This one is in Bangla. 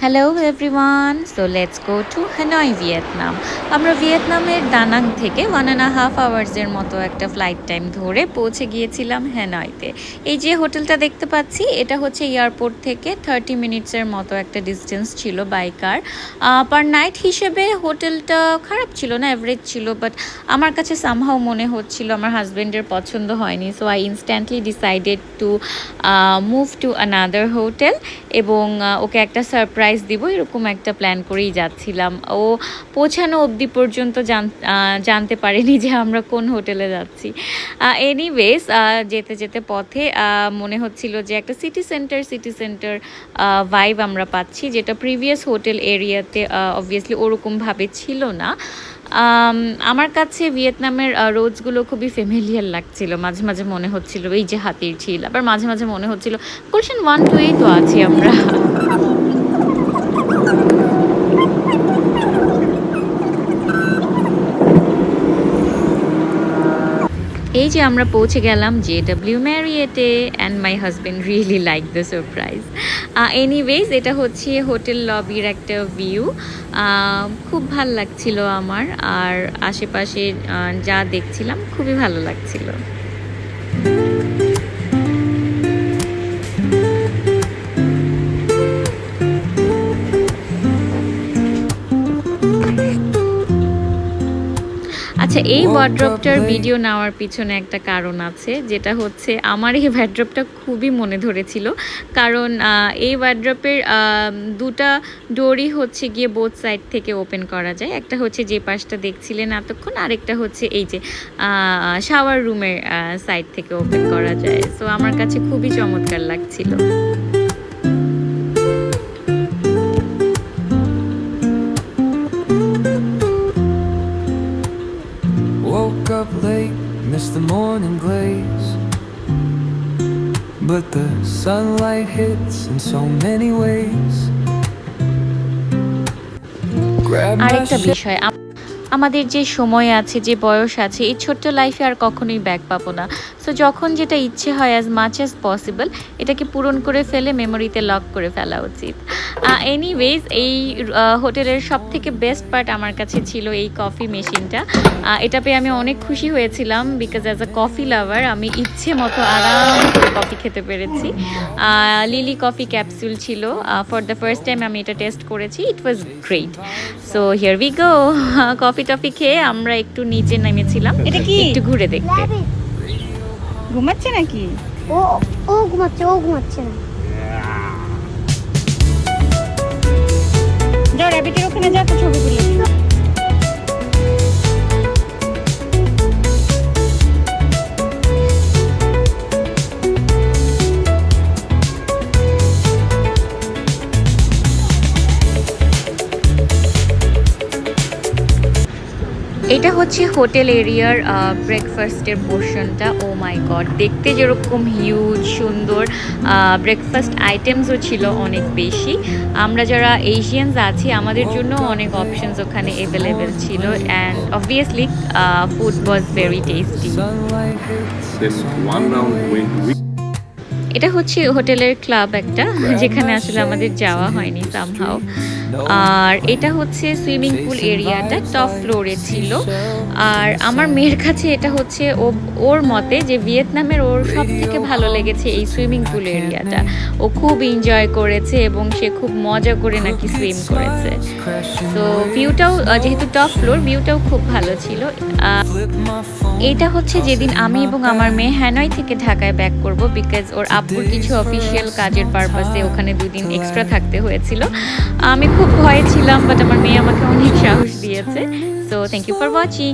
Hello everyone, so let's go to Hanoi Vietnam. আমরা ভিয়েতনামের দানাং থেকে 1.5 আওয়ার্সের মতো একটা ফ্লাইট টাইম ধরে পৌঁছে গিয়েছিলাম হ্যানয়তে। এই যে হোটেলটা দেখতে পাচ্ছি, এটা হচ্ছে এয়ারপোর্ট থেকে 30 মিনিটসের মতো একটা ডিস্টেন্স ছিল বাই কার। পার নাইট হিসেবে হোটেলটা খারাপ ছিল না, অ্যাভারেজ ছিল, বাট আমার কাছে সামহাও মনে হচ্ছিল আমার হাজব্যান্ডের পছন্দ হয়নি। So I instantly decided to move to another hotel এবং ওকে একটা সারপ্রাইজ দিব, এরকম একটা প্ল্যান করেই যাচ্ছিলাম। ও পৌঁছানো অবধি পর্যন্ত জানতে পারেনি যে আমরা কোন হোটেলে যাচ্ছি। এনিওয়েজ, যেতে যেতে পথে মনে হচ্ছিল যে একটা সিটি সেন্টার ভাইব আমরা পাচ্ছি, যেটা প্রিভিয়াস হোটেল এরিয়াতে অবভিয়াসলি ওরকমভাবে ছিল না। আমার কাছে ভিয়েতনামের রোডসগুলো খুবই ফ্যামিলিয়ার লাগছিল। মাঝে মাঝে মনে হচ্ছিল এই যে হাতির ঝিল, আবার মাঝে মাঝে মনে হচ্ছিল গুলশান 1-2 তো আছি আমরা। এই যে আমরা পৌঁছে গেলাম JW ম্যারিয়েটে, and my husband really like the surprise. Anyways, এটা হচ্ছে হোটেল লবির একটা ভিউ। খুব ভাল লাগছিল আমার, আর আশেপাশে যা দেখছিলাম খুবই ভালো লাগছিল। আচ্ছা, এই ওয়ার্ড্রপটার ভিডিও নেওয়ার পিছনে একটা কারণ আছে, যেটা হচ্ছে আমার এই ওয়ার্ড্রপটা খুবই মনে ধরেছিল। কারণ এই ওয়ার্ড্রপের দুটা ডোরই হচ্ছে গিয়ে বোথ সাইড থেকে ওপেন করা যায়। একটা হচ্ছে যে পাশটা দেখছিলেন এতক্ষণ, আরেকটা হচ্ছে এই যে শাওয়ার রুমের সাইড থেকে ওপেন করা যায়। সো আমার কাছে খুবই চমৎকার লাগছিল। Woke up late, missed the morning glaze, but the sunlight hits in so many ways. আরেকটা বিষয়, আমাদের যে সময় আছে, যে বয়স আছে, এই ছোট্ট লাইফে আর কখনোই ব্যাক পাবো না। সো যখন যেটা ইচ্ছে হয় অ্যাজ মাচ অ্যাজ পসিবল এটাকে পূরণ করে ফেলে মেমোরিতে লক করে ফেলা উচিত। এনিওয়েজ, এই হোটেলের সব থেকে বেস্ট পার্ট আমার কাছে ছিল এই কফি মেশিনটা। এটা পেয়ে আমি অনেক খুশি হয়েছিলাম, because as a coffee lover আমি ইচ্ছে মতো আরাম করে কফি খেতে পেরেছি। লিলি কফি ক্যাপসুল ছিল, ফর দ্য ফার্স্ট টাইম আমি এটা টেস্ট করেছি। It was great. So here we go. Coffee toffee খেয়ে আমরা একটু নিচে নেমেছিলাম, এটা কি একটু ঘুরে দেখতে। ঘুমাচ্ছে নাকি? ও ও ঘুমাচ্ছে না। যাও র্যাবিটের ওখানে যা, তো ছবি তুলে। এটা হচ্ছে হোটেল এরিয়ার ব্রেকফাস্টের পোর্শনটা। ও মাই গড, দেখতে যেরকম হিউজ সুন্দর, ব্রেকফাস্ট আইটেমসও ছিল অনেক বেশি। আমরা যারা এশিয়ানস আছি আমাদের জন্য অনেক অপশনস ওখানে অ্যাভেলেবেল ছিল, and obviously food was very tasty. এটা হচ্ছে হোটেলের ক্লাব একটা, যেখানে আসলে আমাদের যাওয়া হয়নি সামহাও। আর এটা হচ্ছে সুইমিং পুল এরিয়াটা টপ ফ্লোরে ছিল। আর আমার মেয়ের কাছে এটা হচ্ছে ওর মতে যে ভিয়েতনামের ওর সব থেকে ভালো লেগেছে এই সুইমিং পুল এরিয়াটা। ও খুব এনজয় করেছে এবং সে খুব মজা করে নাকি সুইম করেছে। তো ভিউটাও, যেহেতু টপ ফ্লোর, ভিউটাও খুব ভালো ছিল। এটা হচ্ছে যেদিন আমি এবং আমার মেয়ে হ্যানয় থেকে ঢাকায় ব্যাক করব, বিকজ ওর আব্বুর কিছু অফিসিয়াল কাজের পারপাসে ওখানে 2 দিন এক্সট্রা থাকতে হয়েছিল। আমি খুব ভয়ে ছিলাম, বাট আমার মেয়ে আমাকে অনেক সাহস দিয়েছে। So thank you for watching.